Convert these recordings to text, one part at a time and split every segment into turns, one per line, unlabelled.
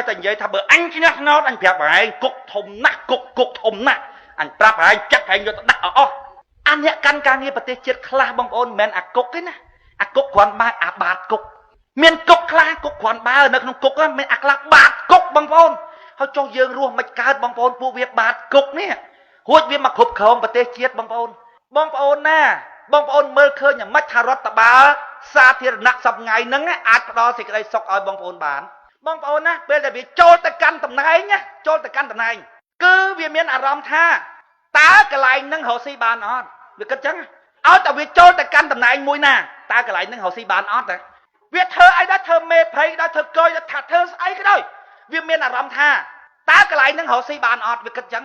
ចេះតែនិយាយថាបើអញឈ្នះឆ្នោតអញប្រាប់ឯងគុកធំណាស់គុកធំណាស់អញប្រាប់ឯងចាក់ឯងយកទៅដាក់អស់អាអ្នកកាន់ការងារប្រទេសជាតិខ្លះបងប្អូនមិនមែនអាគុកទេណាអាគុកគ្រាន់បើអាបាតគុកមានគុកខ្លះគុកគ្រាន់បើនៅក្នុងគុកមានអាខ្លះបាតគុកបងប្អូនហើយចុះយើងរស់មិនកើតបងប្អូនពួកវាបាតគុកនេះរួចវាមកគ្រប់គ្រងប្រទេសជាតិបងប្អូនណាបងប្អូនមើលឃើញយ៉ាងម៉េចថារដ្ឋបាលសាធារណៈសប្ងៃហ្នឹងអាចផ្ដល់សេចក្តីសុខឲ្យបងប្អូនបានបងប្អូនណាពេលដែលវាចូលទៅកាន់តំណែងគឺវាមានអារម្មណ៍ថាតើកន្លែងហ្នឹងរកស៊ីបានអត់វាគិតចឹងឲ្យតែវាចូលទៅកាន់តំណែងមួយណាតើកន្លែងហ្នឹងរកស៊ីបានអត់វាធ្វើអីដែរធ្វើមេភ័យដែរធ្វើកយថាធ្វើស្អីក៏ដោយវាមានអារម្មណ៍ថាតើកន្លែងហ្នឹងរកស៊ីបានអត់វាគិតចឹង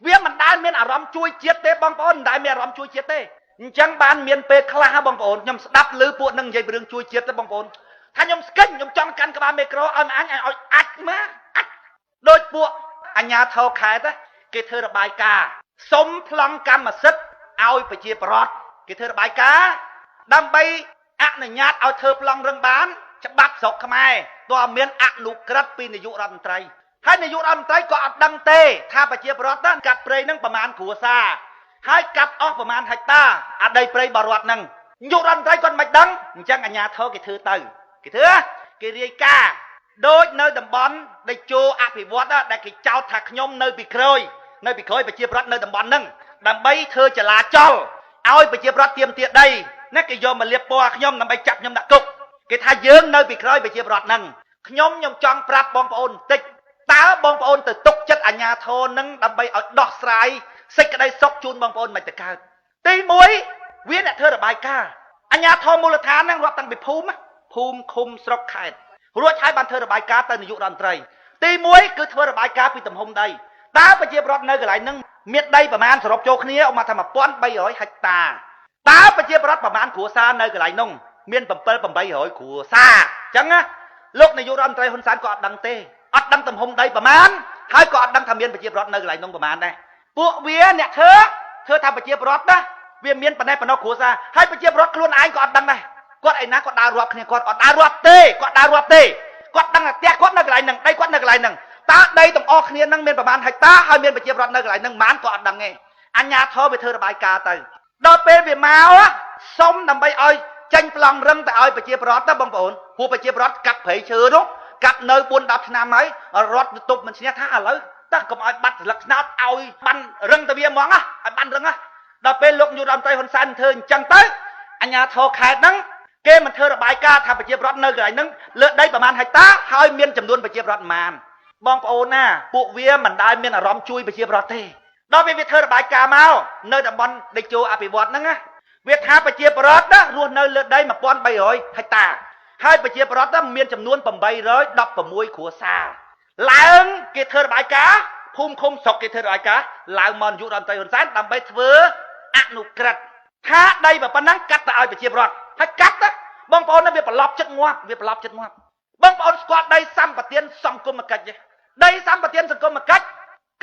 វាមិនដែលមានអារម្មណ៍ជួយជាតិទេបងប្អូនមិនដែលមានអារម្មណ៍ជួយជាតិទេអញ្ចឹងបានមានពេលខ្លះបងប្អូនខ្ញុំស្ដាប់ឮពួកនឹងនិយាយពីរឿងជួយជាតិទេបងប្អូនថាខ្ញុំស្កិញខ្ញុំចង់កាន់ក្បាលមីក្រូឲ្យអញឲ្យអាចមកអាចដូចពួកអញ្ញាធរខេត្តគេធ្វើរបាយការណ៍សុំប្លង់កម្មសិទ្ធិឲ្យប្រជាពលរដ្ឋគេធ្វើរបាយការណ៍ដើម្បីអនុញ្ញាតឲ្យធ្វើប្លង់រឹងបានច្បាប់ស្រុកខ្មែរទោះមានអនុក្រឹត្យពីនាយករដ្ឋមន្ត្រីហើយនាយករដ្ឋមន្ត្រីក៏អត់ដឹងទេថាប្រជាពលរដ្ឋហ្នឹងកាត់ព្រៃហ្នឹងប្រមាណគ្រួសារហើយកាប់អស់ប្រមាណហិកតាអាដីព្រៃបរដ្ឋហ្នឹងនាយករដ្ឋមន្ត្រីគាត់មិនដឹងអញ្ចឹងអាជ្ញាធរគេធ្វើទៅគេរាយការណ៍ដូចនៅតំបន់ដែលចូលអភិវឌ្ឍដែលគេចោទថាខ្ញុំនៅពីក្រោយប្រជាពលរដ្ឋនៅតំបន់ហ្នឹងដើម្បីធ្វើចលាចលឲ្យប្រជាពលរដ្ឋទាមទារដីណាគេយកមកលាបពណ៌ខ្ញុំដើម្បីចាប់ខ្ញុំដាក់គុកគេថាយើងនៅពីក្រោយប្រជាពលរដ្ឋហ្នឹងខ្ញុំចង់ប្រាប់បងប្អូនបន្តិចតើបងប្អូនទៅទុកចិត្តអាជ្ញាធរហ្នឹងដើម្បីឲ្យដោះស្រាយសេចក្តីសុខជូនបងប្អូនមិនទៅកើតទី1វាអ្នកធ្វើរបាយការណ៍អាជ្ញាធរមូលដ្ឋានហ្នឹងរាប់តាំងពីភូមិឃុំស្រុកខេត្តរួចហើយបានធ្វើរបាយការណ៍ទៅនាយករដ្ឋមន្ត្រីទី1គឺធ្វើរបាយការណ៍ពីទំហំដីតើប្រជាពលរដ្ឋនៅកន្លែងហ្នឹងមានដីប្រមាណសរុបចូលគ្នាមកថា1300ហិកតាតើប្រជាពលរដ្ឋប្រមាណគ្រួសារនៅកន្លែងហ្នឹងមាន7-800គ្រួសារអញ្ចឹងណាលោកនាយករដ្ឋមន្ត្រីហ៊ុនសែនក៏អត់ដឹងទេអត់ដឹងទំហំដីប្រមាណហើយក៏អត់ដឹងថាមានប្រជាពលរដ្ឋនៅកន្លែងហ្នឹងប្រមាណដែរពួកវាអ្នកធ្វើថាប្រជាពលរដ្ឋណាវាមានប៉ុណ្ណេះគ្រួសារហើយប្រជាពលរដ្ឋខ្លួនឯងក៏អត់ដឹងដែរគាត់ឯណាគាត់ដើររាប់គ្នាគាត់អត់ដើររាប់ទេគាត់ដឹងថាផ្ទះគាត់នៅកន្លែងហ្នឹងដីគាត់នៅកន្លែងហ្នឹងតើដីទាំងអស់គ្នាហ្នឹងមានប្រមាណហិកតាហើយមានប្រជាពលរដ្ឋនៅកន្លែងហ្នឹងប៉ុន្មានក៏អត់ដឹងទេអញ្ញាធរវាធ្វើរបាយការណ៍ទៅដល់ពេលវាមកសុំដើម្បីឲ្យចេញប្លង់រឹងទៅឲ្យប្រជាពលរដ្ឋទៅបងប្អូនពួកប្រជាពលរដ្ឋកាប់ព្រៃឈើនោះកាប់នៅ 4-10 ឆ្នាំហើយរដ្ឋទៅទប់មិនឈ្នះថាឥឡូវតើកុំឲ្យបាត់ស្លឹកស្នោតឲ្យបានរឹងទៅវាហ្មងឲ្យបានរឹងដល់ពេលលោកនាយករដ្ឋមន្ត្រីហ៊ុនសែនធ្វើអញ្ចឹងទៅអញ្ញាធរខេត្តហ្នឹងគេមិនធ្វើរបាយការណ៍ថាប្រជាពលរដ្ឋនៅកន្លែងហ្នឹងលើដីប្រមាណហិកតាហើយមានចំនួនប្រជាពលរដ្ឋប៉ុន្មានបងប្អូនណាពួកវាមិនដែលមានអារម្មណ៍ជួយប្រជាពលរដ្ឋទេដល់ពេលវាធ្វើរបាយការណ៍មកនៅតំបន់ដេជោអភិវឌ្ឍហ្នឹងវាថាប្រជាពលរដ្ឋណារស់នៅលើដី1300ហិកតាហើយប្រជាពលរដ្ឋមានចំនួន816គ្រួសារឡើងគេធ្វើរបាយការណ៍ភូមិឃុំស្រុកគេធ្វើរបាយការណ៍ឡើងមកនាយករដ្ឋមន្ត្រីហ៊ុនសែនដើម្បីធ្វើអនុក្រឹត្យថាដីប៉ុណ្ណឹងកាត់ទៅឲ្យប្រជាពលរដ្ឋហើយកាត់បងប្អូនវាប្រឡប់ចិត្តងាប់បងប្អូនស្គាល់ដីសម្បត្តិសង្គមគិច្ចទេដីសម្បត្តិសង្គមគិច្ច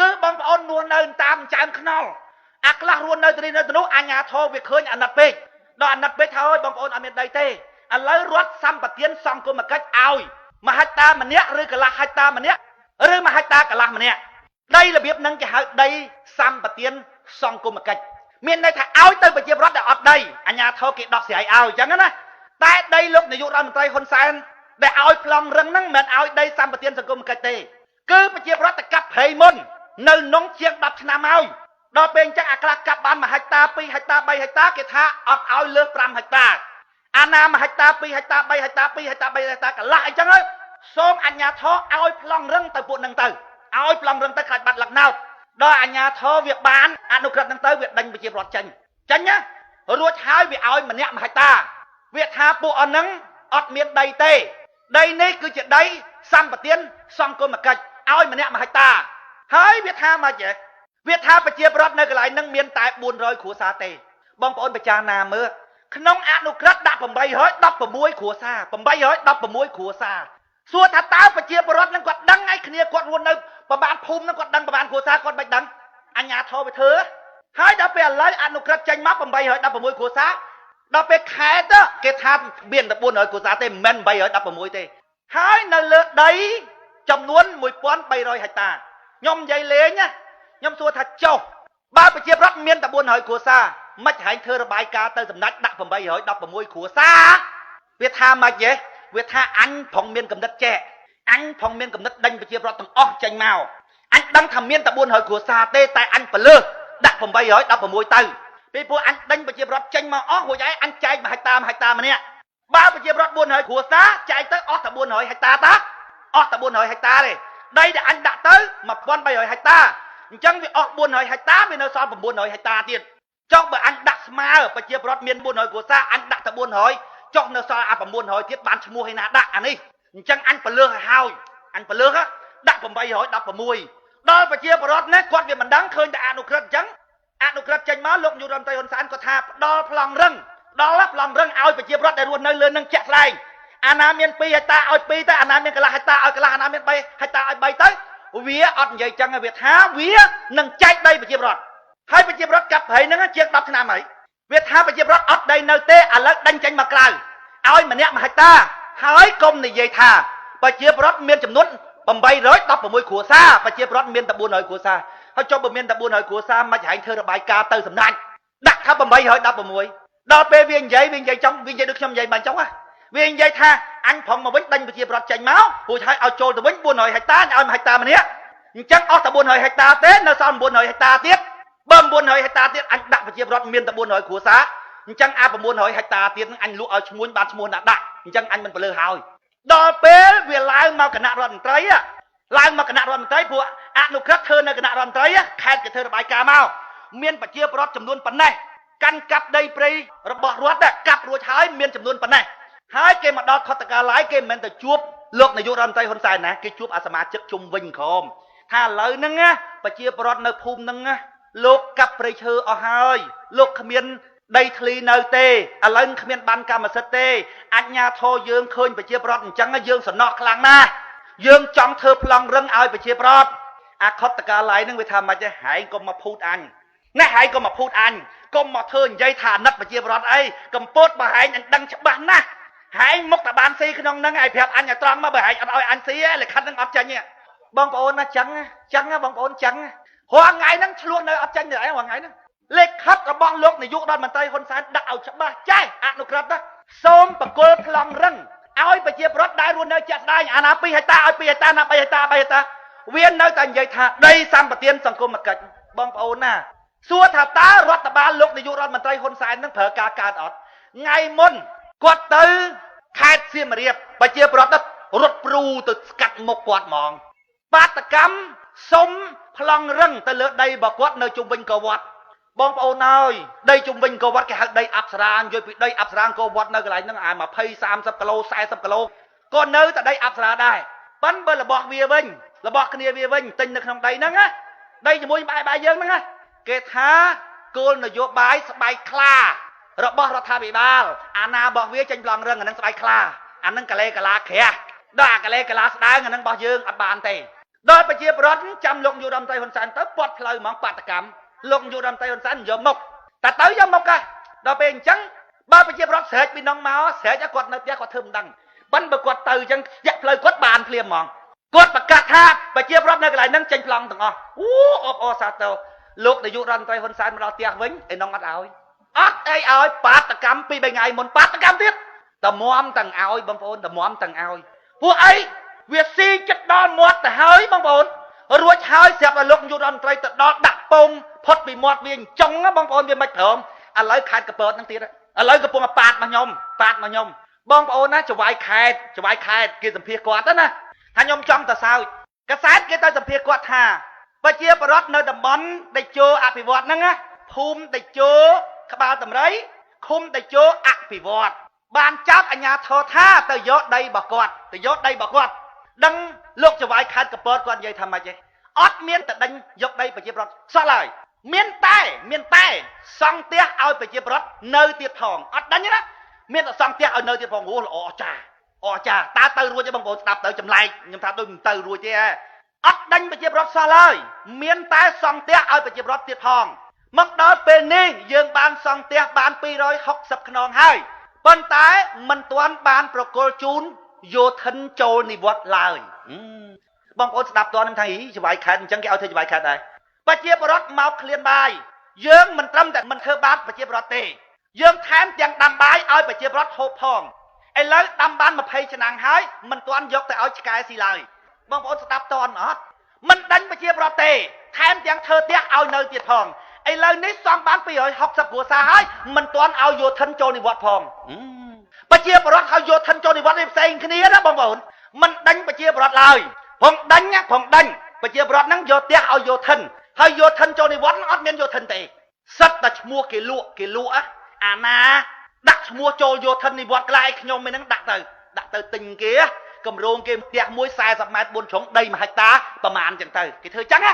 គឺបងប្អូននោះនៅតាមចានខ្នល់អាខ្លះរស់នៅទីនេះនៅទីនោះអាញាធរវាឃើញអាណិតពេកដល់អាណិតពេកថាអើយបងប្អូនអត់មានដីទេឥឡូវរដ្ឋសម្បត្តិសង្គមគិច្ចឲ្យ1ហិកតាម្នាក់ឬកន្លះហិកតាម្នាក់ឬ1ហិកតាកន្លះម្នាក់ដីរបៀបហ្នឹងគេហៅដីសម្បត្តិសង្គមគិច្ចមានន័យថាឲ្យទៅប្រជាពលរដ្ឋដែលអត់ដីអាញាធរគេដោះស្រាយឲ្យអញ្ចឹងណាតែដីលោកនាយករដ្ឋមន្ត្រីហ៊ុនសែនដែលឲ្យប្លង់រឹងហ្នឹងមិនឲ្យដីសម្បត្តិសង្គមគិច្ចទេគឺប្រជាពលរដ្ឋទៅកាប់ព្រៃមុននៅក្នុងជាង10ឆ្នាំហើយដល់ពេលអញ្ចឹងអាខ្លះកាប់បាន1ហិកតា2ហិកតា3ហិកតាគេថាអត់ឲ្យលើស5ហិកតាអាណា1ហិកតា2ហិកតា3ហិកតា2ហិកតា3ហិកតាកន្លះអញ្ចឹងហើយសូមអាជ្ញាធរឲ្យប្លង់រឹងទៅពួកហ្នឹងទៅឲ្យប្លង់រឹងទៅខ្លាចបាត់លក្ខណោតដល់អាជ្ញាធរវាបានអនុក្រឹត្យហ្នឹងទៅវាដេញប្រជាពលរដ្ឋចេញណារួចហើយវាឲ្យម្នាក់1ហិកតាវាថាពួកអស់ហ្នឹងអត់មានដីទេដីនេះគឺជាដីសម្បត្តិសង្គមគិច្ចឲ្យម្នាក់1ហិកតាហើយវាថាមកចេះវាថាប្រជាពលរដ្ឋនៅកន្លែងហ្នឹងមានតែ400គ្រួសារទេបងប្អូនពិចារណាមើលក្នុងអនុក្រឹត្យដាក់816គ្រួសារ816គ្រួសារសួរថាតើប្រជាពលរដ្ឋហ្នឹងគាត់ដឹងហើយគ្នាគាត់រស់នៅប្រហែលភូមិហ្នឹងគាត់ដឹងប្រហែលគ្រួសារគាត់មិនដឹងអញ្ញាធរវាធ្វើហើយដល់ពេលឥឡូវអនុក្រឹត្យចេញមក816គ្រួសារដល់ពេលខែទៅគេថាមានតែ400គ្រួសារទេមិនមែន816ទេហើយនៅលើដី ចំនួន 1300 ហិកតាខ្ញុំនិយាយលេងណាខ្ញុំសួរថាចុះបើប្រជាប្រដ្ឋមានតែ400គ្រួសារមិនហែងធ្វើរបាយការណ៍ទៅសម្ដេចដាក់816គ្រួសារវាថាម៉េចទេវាថាអញផងមានកំណត់ចែកអញផងមានកំណត់ដេញប្រជាប្រដ្ឋទាំងអស់ចេញមកអញដឹងថាមានតែ400គ្រួសារទេតែអញបលើសដាក់816ទៅពីព្រោះអញដេញប្រជាប្រដ្ឋចេញមកអស់រួចហើយអញចែក1ហិកតា1ហិកតាម្នាក់បើប្រជាប្រដ្ឋ400គ្រួសារចែកទៅអស់តែ400ហិកតាតាអស់តែ400ហិកតាទេដីដែលអញដាក់ទៅ1300ហិកតាអញ្ចឹងវាអស់400ហិកតាវានៅសល់900ហិកតាទៀតចុះបើអញដាក់ស្មើប្រជាប្រដ្ឋមាន400គ្រួសារអញដាក់តែ400ចុះនៅសល់អា900ទៀតបានឈ្មោះឯណាដាក់អានេះអញ្ចឹងអញបលើសឲ្យហើយអញបលើសដាក់816ដល់ប្រជាប្រដ្ឋនេះគាត់វាមិនដឹងឃើញតែអនុក្រឹត្យអញ្ចឹងអនុក្រឹត្យចេញមកលោកនាយករដ្ឋមន្ត្រីហ៊ុនសែនគាត់ថាផ្ដល់ប្លង់រឹងដល់ប្លង់រឹងឲ្យប្រជាប្រដ្ឋដែលរស់នៅលើនឹងជាក់ស្ដែងអាណាមាន2ហិកតាឲ្យ2ទៅអាណាមានកន្លះហិកតាឲ្យកន្លះអាណាមាន3ហិកតាឲ្យ3ទៅវាអត់និយាយចឹងវាថាវានឹងចែកដីប្រជាប្រដ្ឋហើយប្រជាប្រដ្ឋកាប់ព្រៃហ្នឹងជាង10ឆ្នាំហើយវាថាប្រជាប្រដ្ឋអត់ដីនៅទេឥឡូវដេញចេញមកក្រៅឲ្យម្នាក់1ហិកតាហើយកុំនិយាយថាប្រជាប្រដ្ឋមានចំនួន816គ្រួសារប្រជាប្រដ្ឋមានតែ400គ្រួសារហើយចុះបើមានតែ400គ្រួសារមិនហែងធ្វើរបាយការណ៍ទៅសម្ដេចដាក់ថា816ដល់ពេលវានិយាយចង់វានិយាយដូចខ្ញុំនិយាយបានចុងវានិយាយថាអញប្រងមកវិញដេញប្រជាប្រដ្ឋចេញមករួចហើយឲ្យចូលទៅវិញ400ហិកតាឲ្យ1ហិកតាម្នាក់អញ្ចឹងអស់តែ400ហិកតាទេនៅសល់900ហិកតាទៀតបើ900ហិកតាទៀតអញដាក់ប្រជាប្រដ្ឋមានតែ400គ្រួសារអញ្ចឹងអា900ហិកតាទៀតអញលក់ឲ្យឈ្មួញបានឈ្មោះណាដាក់អញ្ចឹងអញមិនបលើហើយដល់ពេលវាឡើងមកគណៈរដ្ឋមន្ត្រីឡើងមកគណៈរដ្ឋមន្ត្រីពួកអនុក្រឹត្យធ្វើនៅគណៈរដ្ឋមន្ត្រីខេត្តគេធ្វើរបាយការណ៍មកមានប្រជាប្រដ្ឋចំនួនប៉ុណ្ណេះកាន់កាប់ដីព្រៃរបស់រដ្ឋកាប់រួចហើយមានចំនួនប៉ុណ្ណេះហើយគេមកដល់ខុទ្ទកាល័យគេមិនមែនទៅជួបលោកនាយករដ្ឋមន្ត្រីហ៊ុនសែនណាគេជួបអាសមាជិកជុំវិញក្រុមថាឥឡូវហ្នឹងប្រជាប្រដ្ឋនៅភូមិហ្នឹងលោកកាប់ព្រៃឈើអស់ហើយលោកគ្មានដីធ្លីនៅទេឥឡូវគ្មានបានកម្មសិទ្ធិទេអញ្ញាធរយើងឃើញប្រជាប្រដ្ឋអញ្ចឹងយើងសំណក់ខ្លាំងណាស់យើងចង់ធ្វើប្លង់រឹងឲ្យប្រជាប្រដ្ឋអាខុទ្ទកាល័យហ្នឹងវាថាម៉េចទេហែងកុំមកភូតអញណែហែងកុំមកភូតអញកុំមកធ្វើនិយាយថាអាណិតប្រជាប្រដ្ឋអីកំពតបើហែងអញដឹងច្បាស់ណាស់ហែងមុខតបានស៊ីក្នុងហ្នឹងឲ្យប្រាប់អញឲ្យត្រង់មកបើហែងអត់ឲ្យអញស៊ីទេលិខិតហ្នឹងអត់ចាញ់ទេបងប្អូនណាចឹងបងប្អូនចឹងរាល់ថ្ងៃហ្នឹងឆ្លួននៅអត់ចាញ់ទេឯងរាល់ថ្ងៃហ្នឹងលេខខិតរបស់លោកនាយករដ្ឋមន្ត្រីហ៊ុនសែនដាក់ឲ្យច្បាស់ចេះអនុក្រឹត្យសូមបកគលប្លង់រឹងឲ្យប្រជាប្រដ្ឋដែលរស់នៅជាក់ស្ដែងអាណា2ហិកតាឲ្យ2ហិកតាណា3ហិកតា3ហិកតាវានៅតែនិយាយថាដីសម្បត្តិសង្គមគិច្ចបងប្អូនណាសួរថាតើរដ្ឋបាលលោកនាយករដ្ឋមន្ត្រីហ៊ុនសែននឹងប្រើការកើតអត់ថ្ងៃមុនគាត់ទៅខេត្តសៀមរាបប្រជាប្រដ្ឋរត់ព្រូទៅស្កាត់មុខគាត់ហ្មងបាតកម្មសុំប្លង់រឹងទៅលើដីរបស់គាត់នៅជុំវិញកវត្តបងប្អូនអើយដីជុំវិញកវត្តគេហៅដីអប្សរានិយាយពីដីអប្សរាកវត្តនៅកន្លែងហ្នឹងអា20 30គីឡូ40គីឡូក៏នៅតែដីអប្សរាដែរប៉ិនបើរបស់វាវិញរបស់គ្នាវាវិញទិញនៅក្នុងដីហ្នឹងណាដីជាមួយបាយយើងហ្នឹងណាគេថាគោលនយោបាយស្បែកខ្លារបស់រដ្ឋាភិបាលអាណារបស់វាចេញប្លង់រឹងអាហ្នឹងស្បែកខ្លាអាហ្នឹងកលេកាឡាក្រាស់ដល់អាកលេកាឡាស្ដើងអាហ្នឹងរបស់យើងអត់បានទេដល់ប្រជាប្រដ្ឋចាំលោកនាយករដ្ឋមន្ត្រីហ៊ុនសែនទៅពាត់ផ្លូវហ្មងបាតកម្មលោកនាយករដ្ឋមន្ត្រីហ៊ុនសែនយកមុខតែទៅយកមុខដល់ពេលអញ្ចឹងបើប្រជាប្រដ្ឋស្រែកពីនងមកស្រែកគាត់នៅផ្ទះគាត់ធ្វើមិនដឹងប៉ិនបើគាត់ទៅអញ្ចឹងស្ទាក់ផ្លូវគាត់បានភ្លាមហ្មងគាត់ប្រកាសថាប្រជាប្រដ្ឋនៅកន្លែងហ្នឹងចេញប្លង់ទាំងអស់អបអរសាទរលោកនាយករដ្ឋមន្ត្រីហ៊ុនសែនមកដល់ផ្ទះវិញឯនងអត់ឲ្យអត់អីឲ្យបាតកម្ម2 3ថ្ងៃមុនបាតកម្មទៀតតម្រាំទាំងឲ្យបងប្អូនតម្រាំទាំងឲ្យពួកអីវាស៊ីចិត្តដល់មាត់ទៅហើយបងប្អូនរួចហើយស្រាប់តែលោកនាយករដ្ឋមន្ត្រីទៅដល់ដាក់ពងផុតពីមាត់វាអញ្ចឹងបងប្អូនវាមិនព្រមឥឡូវខេត្តកពតហ្នឹងទៀតឥឡូវកំពុងប៉ាតមកខ្ញុំបងប្អូនណាចវាយខេត្តគេសម្ភាសគាត់ណាថាខ្ញុំចង់ទៅសើចកសែតគេទៅសម្ភាសគាត់ថាប្រជាប្រដ្ឋនៅតំបន់ដេជោអភិវឌ្ឍហ្នឹងណាភូមិដេជោក្បាលតម្រៃឃុំដេជោអភិវឌ្ឍបានចាប់អាជ្ញាធរថាទៅយកដីរបស់គាត់ដឹងលោកចវាយខេត្តកពតគាត់និយាយថាម៉េចទេអត់មានតែដេញយកដីប្រជាប្រដ្ឋសោះឡើយមានតែសង់ផ្ទះឲ្យប្រជាប្រដ្ឋនៅទៀតផងអត់ដេញណាមានតែសង់ផ្ទះឲ្យនៅទៀតផងល្អចាតើទៅរួចទេបងប្អូនស្ដាប់ទៅចម្លែកខ្ញុំថាដូចមិនទៅរួចទេអត់ដេញប្រជាប្រដ្ឋសោះឡើយមានតែសង់ផ្ទះឲ្យប្រជាប្រដ្ឋទៀតផងមកដល់ពេលនេះយើងបានសង់ផ្ទះបាន260ខ្នងហើយប៉ុន្តែមិនទាន់បានប្រគល់ជូនយោធិនចូលនិវត្តន៍ឡើយ បងប្អូនស្ដាប់តនឹងថាច្បាយខេតអញ្ចឹងគេឲ្យធ្វើច្បាយខេតដែរប្រជាពលរដ្ឋមកឃ្លានបាយយើងមិនត្រឹមតែមិនធ្វើបាបប្រជាពលរដ្ឋទេយើងថែមទាំងដាំបាយឲ្យប្រជាពលរដ្ឋហូបផងឥឡូវដាំបាន20ឆ្នាំហើយមិនទាន់យកទៅឲ្យឆ្កែស៊ីឡើយបងប្អូនស្ដាប់តអត់មិនដាច់ប្រជាពលរដ្ឋទេថែមទាំងធ្វើផ្ទះឲ្យនៅទៀតផងឥឡូវនេះសង់បាន260គ្រួសារហើយមិនទាន់ឲ្យយោធិនចូលនិវត្តន៍ផងប្រជាពលរដ្ឋឲ្យយោធិនចូលនិវត្តន៍នេះផ្សេងគ្នាណាបងប្អូនមិនដាច់ប្រជាពលរដ្ឋឡើយផងដាច់ប្រជាពលរដ្ឋហ្នឹងយកផ្ទះឲ្យយោធិនហើយយោធិនចូលនិវត្តន៍អត់មានយោធិនទេសិតតែឈ្មោះគេលក់អាណាដាក់ឈ្មោះចូលយោធិននិវត្តន៍ក្លាយខ្ញុំឯហ្នឹងដាក់ទៅទិញគេកម្រងគេផ្ទះមួយ40ម៉ែត្រ4ជ្រុងដី1ហិកតាប្រមាណចឹងទៅគេធ្វើចឹងណា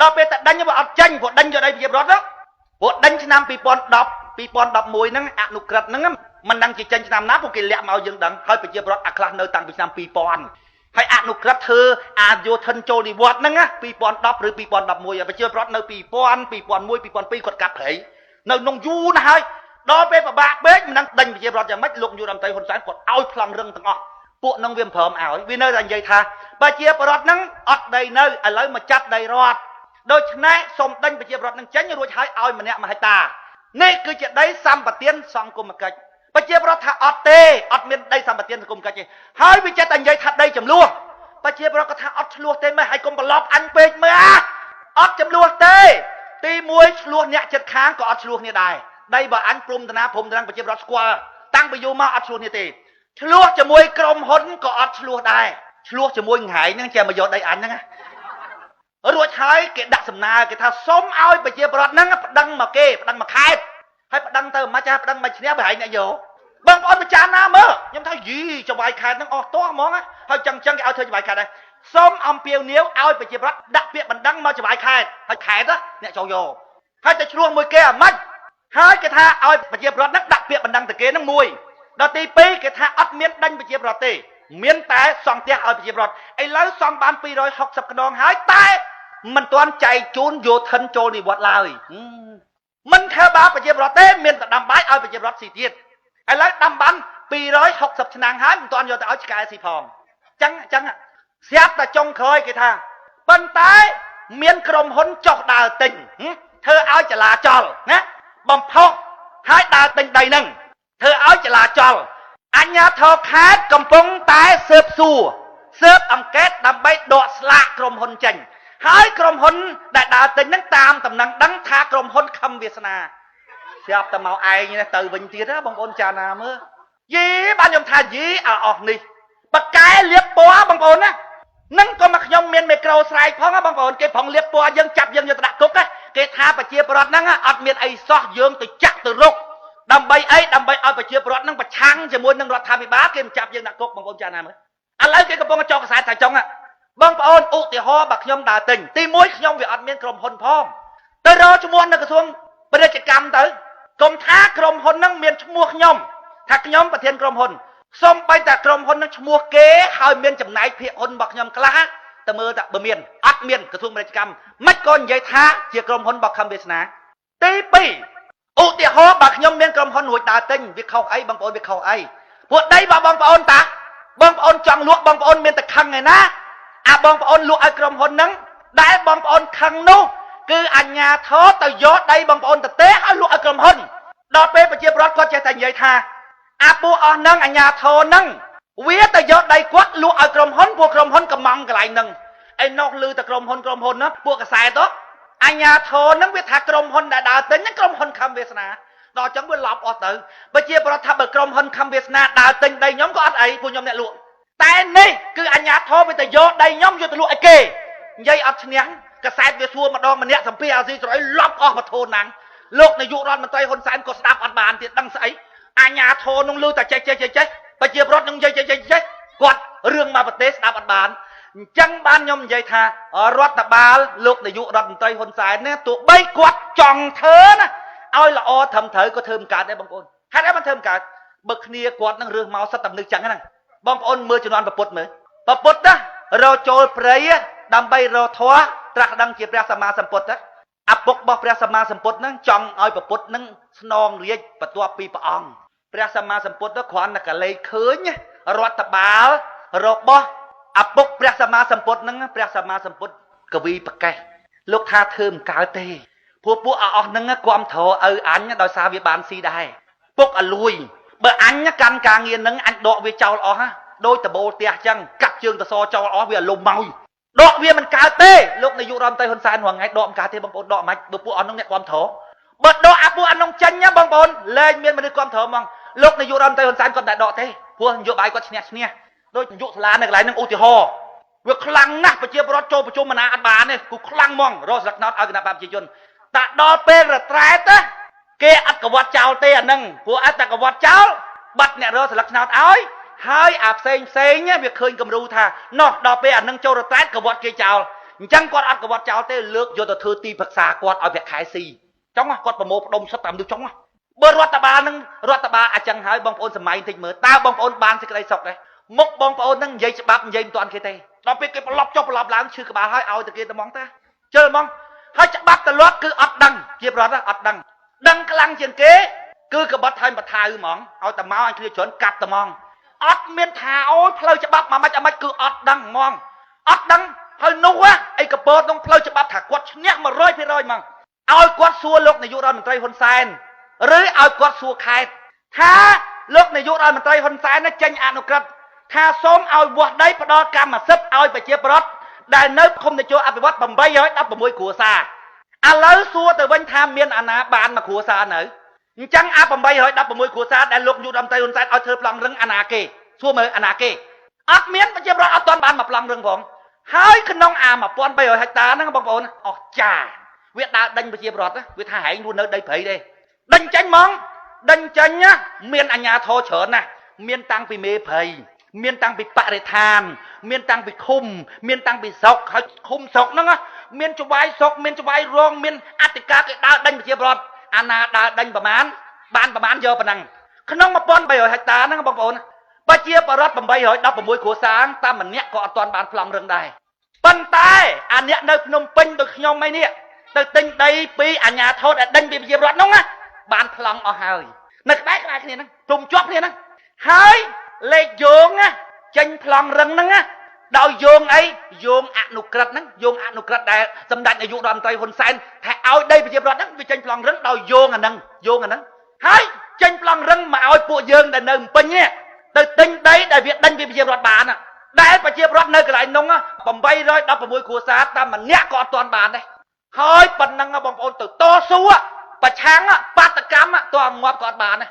ដល់ពេលតែដេញវាអត់ចាញ់ព្រោះដេញយកដីប្រជាពលរដ្ឋព្រោះដេញឆ្នាំ2010 2011ហ្នឹងអនុក្រឹត្យហ្នឹងមិនដឹងជាចេញឆ្នាំណាព្រោះគេលាក់មកយើងដឹងហើយប្រជាពលរដ្ឋអាខ្លះនៅតាំងពីឆ្នាំ2000ហើយអនុក្រឹត្យធ្វើអាយោធិនចូលនិវត្តន៍ហ្នឹង2010ឬ2011ប្រជាពលរដ្ឋនៅ2000 2001 2002គាត់កាត់ព្រៃនៅក្នុងយូរណាស់ហើយដល់ពេលពិបាកពេកមិនដឹងដេញប្រជាពលរដ្ឋយ៉ាងម៉េចលោកនាយករដ្ឋមន្ត្រីហ៊ុនសែនគាត់ឲ្យប្លង់រឹងទាំងអស់ពួកនឹងវាមិនព្រមឲ្យវានៅតែនិយាយថាប្រជាពលរដ្ឋហ្នឹងអត់ដីនៅឥឡូវមកចាប់ដីរដ្ឋដូច្នេះសូមដេញប្រជាពលរដ្ឋនឹងចេញរួចហើយឲ្យម្នាក់1ហិកតានេះគឺជាដីសម្បត្តិសង្គមគិច្ចប្រជាពលរដ្ឋថាអត់ទេអត់មានដីសម្បត្តិសង្គមគិច្ចទេហើយវាចិត្តតែនិយាយថាដីចំនួនប្រជាពលរដ្ឋក៏ថាអត់ឆ្លោះទេម៉េចឲ្យកុំប្រឡប់អញពេកមើលអត់ចំនួនទេទី1ឆ្លោះអ្នកចិត្តខាងក៏អត់ឆ្លោះគ្នាដែរដីបើអញព្រំតាណាប្រជាពលរដ្ឋស្គាល់តាំងពីយូរមកអត់ឆ្លោះគ្នាទេឆ្លោះជាមួយក្រុមហ៊ុនក៏អត់ឆ្លោះដែរឆ្លោះជាមួយងហើយហ្នឹងចេះមកយកដីអញហ្នឹងរួចហើយគេដាក់សំណើគេថាសុំឲ្យប្រជាពលរដ្ឋហ្នឹងប្តឹងមកគេប្តឹងមកខេត្តហើយប្តឹងទៅមិនចាស់ប្តឹងមិនឈ្នះបើឯងអ្នកយកបងប្អូនពិចារណាមើលខ្ញុំថាយីច្បាយខេត្តហ្នឹងអស់តោះហ្មងហើយចឹងគេឲ្យធ្វើច្បាយខេត្តដែរសុំអំពាវនាវឲ្យប្រជាពលរដ្ឋដាក់ពាក្យបណ្ដឹងមកច្បាយខេត្តហើយខេត្តអ្នកចូលយកហើយតែឆ្លោះមួយគេអាម៉េចហើយគេថាឲ្យប្រជាពលរដ្ឋហ្នឹងដាក់ពាក្យបណ្ដឹងទៅគេហ្នឹងមួយដល់ទី2គេថាអត់មានដេញប្រជាពលរដ្ឋទេមានតែសង់ផ្ទះឲ្យប្រជាពលរដ្ឋឥឡូវសង់បាន260ខ្នងហើយតែមិនទាន់ចែកជូនយោធិនចូលនិវត្តន៍ឡើយមិនខើបាប្រជាពលរដ្ឋទេមានតែដាំបាយឲ្យប្រជាពលរដ្ឋស៊ីទៀតឥឡូវដាំបាន260ឆ្នាំហើយមិនទាន់យកទៅឲ្យឆ្កែស៊ីផងអញ្ចឹងស្រាប់តែចុងក្រោយគេថាប៉ុន្តែមានក្រុមហ៊ុនចុះដើរទិញធ្វើឲ្យចលាចលណាបំផុសហើយដើរទិញដីហ្នឹងធ្វើឲ្យចលាចលអញ្ញាធរខេត្តកំពុងតែស៊ើបសួរស៊ើបអង្កេតដើម្បីដកស្លាកក្រុមហ៊ុនចេញហើយក្រុមហ៊ុនដែលដើរទិញហ្នឹងតាមតំណែងដឹងថាក្រុមហ៊ុនខំវាសនាស្រាប់តែមកឯងទៅវិញទៀតណាបងប្អូនចាណាមើលយីបានខ្ញុំថាយីអស់នេះបកែលៀបពណ៌បងប្អូនណានឹងក៏មកខ្ញុំមានមីក្រូស្រែកផងណាបងប្អូនគេផងលៀបពណ៌យើងចាប់យើងយកទៅដាក់គុកគេថាប្រជាពលរដ្ឋហ្នឹងអត់មានអីសោះយើងទៅចាក់ទៅរុកដើម្បីអីដើម្បីឲ្យប្រជាពលរដ្ឋហ្នឹងប្រឆាំងជាមួយនឹងរដ្ឋាភិបាលគេមិនចាប់យើងដាក់គុកបងប្អូនចាណាមើលឥឡូវគេកំពុងចោលកសែតថាចុងបងប្អូនឧទាហរណ៍បើខ្ញុំដើរទិញទី1ខ្ញុំវាអត់មានក្រុមហ៊ុនផងទៅរកឈ្មោះនៅក្រសួងពាណិជ្ជកម្មទៅកុំថាក្រុមហ៊ុនហ្នឹងមានឈ្មោះខ្ញុំថាខ្ញុំប្រធានក្រុមហ៊ុនសូម្បីតែក្រុមហ៊ុនហ្នឹងឈ្មោះគេហើយមានចំណែកភាគហ៊ុនរបស់ខ្ញុំខ្លះតែមើលតែបើមានអត់មានក្រសួងពាណិជ្ជកម្មមិនក៏និយាយថាជាក្រុមហ៊ុនរបស់ខំវាសនាទី2ឧទាហរណ៍បើខ្ញុំមានក្រុមហ៊ុនរួចដើរទិញវាខុសអីបងប្អូនវាខុសអីពួកដីរបស់បងប្អូនតាបងប្អូនចង់លក់បងប្អូនមានតែខឹងឯណាអាបងប្អូនលក់ឲ្យក្រុមហ៊ុនហ្នឹងដែលបងប្អូនខឹងនោះគឺអញ្ញាធរទៅយកដីបងប្អូនទៅទេឲ្យលក់ឲ្យក្រុមហ៊ុនដល់ពេលប្រជាពលរដ្ឋគាត់ចេះតែនិយាយថាអាពួកអស់ហ្នឹងអញ្ញាធរហ្នឹងវាទៅយកដីគាត់លក់ឲ្យក្រុមហ៊ុនពួកក្រុមហ៊ុនកំងកន្លែងហ្នឹងឯនោះលឺតែក្រុមហ៊ុនណាពួកកសែតទៅអញ្ញាធរហ្នឹងវាថាក្រុមហ៊ុនដែលដើរទិញហ្នឹងក្រុមហ៊ុនខំវាសនាដល់អញ្ចឹងវាឡប់អស់ទៅប្រជាពលរដ្ឋថាបើក្រុមហ៊ុនខំវាសនាដើរទិញដីខ្ញុំក៏អត់អីពួកខ្ញុំអ្នកលក់តែនេះគឺអញ្ញាធរវាទៅយកដីខ្ញុំយកទៅលក់ឲ្យគេនិយាយអត់ឈ្នះកសែតវាសួរម្ដងម្នាក់សំភារអាស៊ីសេរីឡប់អស់មកធូនហ្នឹងលោកនាយករដ្ឋមន្ត្រីហ៊ុនសែនក៏ស្ដាប់អត់បានទៀតដឹងស្អីអញ្ញាធរនឹងលឺតែចេះប្រជាពលរដ្ឋនឹងនិយាយចេះគាត់រឿងមកប្រទេសស្ដាប់អត់បានអញ្ចឹងបានខ្ញុំនិយាយថារដ្ឋបាលលោកនាយករដ្ឋមន្ត្រីហ៊ុនសែនណាទោះបីគាត់ចង់ធ្វើណាឲ្យល្អត្រឹមត្រូវក៏ធ្វើមិនកើតដែរបងប្អូនហេតុអីមិនធ្វើមិនកើតបើគ្នាគាត់នឹងរើសមកសិតតែនឹកចឹងហ្នឹងបងប្អូនមើលជំនាន់ប្រពុតមើលប្រពុតណារកចូលព្រៃដើម្បីរកធម៌ត្រាស់ដឹងជាព្រះសម្មាសម្ពុទ្ធឪពុករបស់ព្រះសម្មាសម្ពុទ្ធហ្នឹងចង់ឲ្យប្រពុតហ្នឹងស្នងរាជបន្ទាប់ពីព្រះអង្គព្រះសម្មាសម្ពុទ្ធគ្រាន់តែកលេចឃើញរដ្ឋបាលរបស់ អាពុកព្រះសម្មាសម្ពុទ្ធហ្នឹងព្រះសម្មាសម្ពុទ្ធកវីប្រកេះលោកថាធ្វើមិនកើតទេពួកអស់ហ្នឹងគាំទ្រឪអញដោយសារវាបានស៊ីដែរពុកអលួយបើអញកាន់ការងារហ្នឹងអញដកវាចោលអស់ណាដោយតបូលផ្ទះអញ្ចឹងកាត់ជើងតសចោលអស់វាលំមកដកវាមិនកើតទេលោកនាយករដ្ឋមន្ត្រីហ៊ុនសែនរាល់ថ្ងៃដកមិនកើតទេបងប្អូនដកមិនបើពួកអស់ហ្នឹងអ្នកគាំទ្របើដកអាពួកអស់ហ្នឹងចេញណាបងប្អូនលែងមានមនុស្សគាំទ្រហ្មងលោកនាយករដ្ឋមន្ត្រីហ៊ុនសែនគាត់តែដកទេព្រោះនយោបាយគាត់ឈ្នះដូចនាយកសាលានៅកន្លែងហ្នឹងឧទាហរណ៍វាខ្លាំងណាស់ប្រជាពលរដ្ឋចូលប្រជុំមណាអត់បានទេគូខ្លាំងហ្មងរកស្លឹកណោតឲ្យគណៈបព្វជិជនតែដល់ពេលរត្រែតគេអត់កវត្តចោលទេអាហ្នឹងព្រោះអត់តែកវត្តចោលបាត់អ្នករកស្លឹកណោតឲ្យហើយអាផ្សេងវាឃើញគំរូថាណោះដល់ពេលអានឹងចូលរត្រែតកវត្តគេចោលអញ្ចឹងគាត់អត់កវត្តចោលទេលើកយកទៅធ្វើទីប្រឹក្សាគាត់ឲ្យប្រាក់ខែស៊ីចង់គាត់ប្រមូលផ្ដុំសិតតាមនោះចង់បើរដ្ឋបាលនឹងរដ្ឋបាលអញ្ចឹងហើយបងប្អូនសម័យតិចមើលតើបងប្អូនបានសេចក្តីសុខទេមុខបងប្អូននឹងនិយាយច្បាប់និយាយមិនទាន់គេទេដល់ពេលគេប្រឡប់ចុះប្រឡប់ឡើងឈឺក្បាលហើយឲ្យទៅគេទៅហ្មងតាជើហ្មងហើយច្បាប់ត្រឡប់គឺអត់ដឹងជាប្រវត្តិអត់ដឹងខ្លាំងជាងគេគឺក្បត់ហើយបថៅហ្មងឲ្យតែមកឲ្យគ្នាច្រើនកាប់តែហ្មងអត់មានថាអូយផ្លូវច្បាប់មកមិនគឺអត់ដឹងហ្មងអត់ដឹងហើយនោះអីកពតក្នុងផ្លូវច្បាប់ថាគាត់ឈ្នះ 100% ហ្មងឲ្យគាត់សួរលោកនាយករដ្ឋមន្ត្រីហ៊ុនសែនឬឲ្យគាត់សួរខេត្តថាលោកនាយករដ្ឋមន្ត្រីហ៊ុនសែនចេញអនុក្រឹត្យថាសូមឲ្យវាស់ដីផ្ដល់កម្មសិទ្ធិឲ្យប្រជាពលរដ្ឋដែលនៅឃុំតេជោអភិវឌ្ឍ816គ្រួសារឥឡូវសួរទៅវិញថាមានអាណាបានមួយគ្រួសារនៅអញ្ចឹងអា816គ្រួសារដែលលោកនាយករដ្ឋមន្ត្រីហ៊ុនសែនឲ្យធ្វើប្លង់រឹងអាណាគេសួរមើលអាណាគេអត់មានប្រជាពលរដ្ឋអត់ទាន់បានមកប្លង់រឹងផងហើយក្នុងអា1300ហិកតាហ្នឹងបងប្អូនអស់ចាវាដើរដេញប្រជាពលរដ្ឋវាថាហែងរស់នៅដីព្រៃទេដេញចេញហ្មងដេញចេញមានអាជ្ញាធរច្រើនណាស់មានតាំងពីមេព្រៃមានតាំងពីបរិស្ថានមានតាំងពីឃុំមានតាំងពីស្រុកហើយឃុំស្រុកហ្នឹងមានច្បាយស្រុកមានច្បាយរងមានអធិការគេដើរដេញប្រជាពលរដ្ឋអាណាដើរដេញប្រមាណបានប្រមាណយកប៉ុណ្ណឹងក្នុង1300ហិកតាហ្នឹងបងប្អូនប្រជាពលរដ្ឋ816គ្រួសារតាមម្នាក់ក៏អត់ទាន់បានប្លង់រឹងដែរប៉ុន្តែអាអ្នកនៅភ្នំពេញដូចខ្ញុំឯនេះទៅទិញដីពីអាជ្ញាធរដែលដេញពីប្រជាពលរដ្ឋហ្នឹងបានប្លង់អស់ហើយនៅក្បែរគ្នាហ្នឹងទុំជាប់គ្នាហ្នឹងហើយលេខយោងចេញប្លង់រឹងហ្នឹងដោយយោងអីយោងអនុក្រឹត្យហ្នឹងយោងអនុក្រឹត្យដែលសម្ដេចនាយករដ្ឋមន្ត្រីហ៊ុនសែនថាឲ្យដីប្រជាពលរដ្ឋហ្នឹងវាចេញប្លង់រឹងដោយយោងអាហ្នឹងហើយចេញប្លង់រឹងមកឲ្យពួកយើងដែលនៅពេញនេះទៅទិញដីដែលវាដេញពីប្រជាពលរដ្ឋបានដែលប្រជាពលរដ្ឋនៅកន្លែងនោះ816គ្រួសារតាមម្នាក់ក៏អត់ទាន់បានដែរហើយប៉ុណ្ណឹងបងប្អូនទៅតស៊ូប្រឆាំងបាតកម្មតើងាប់ក៏អត់បានដែរ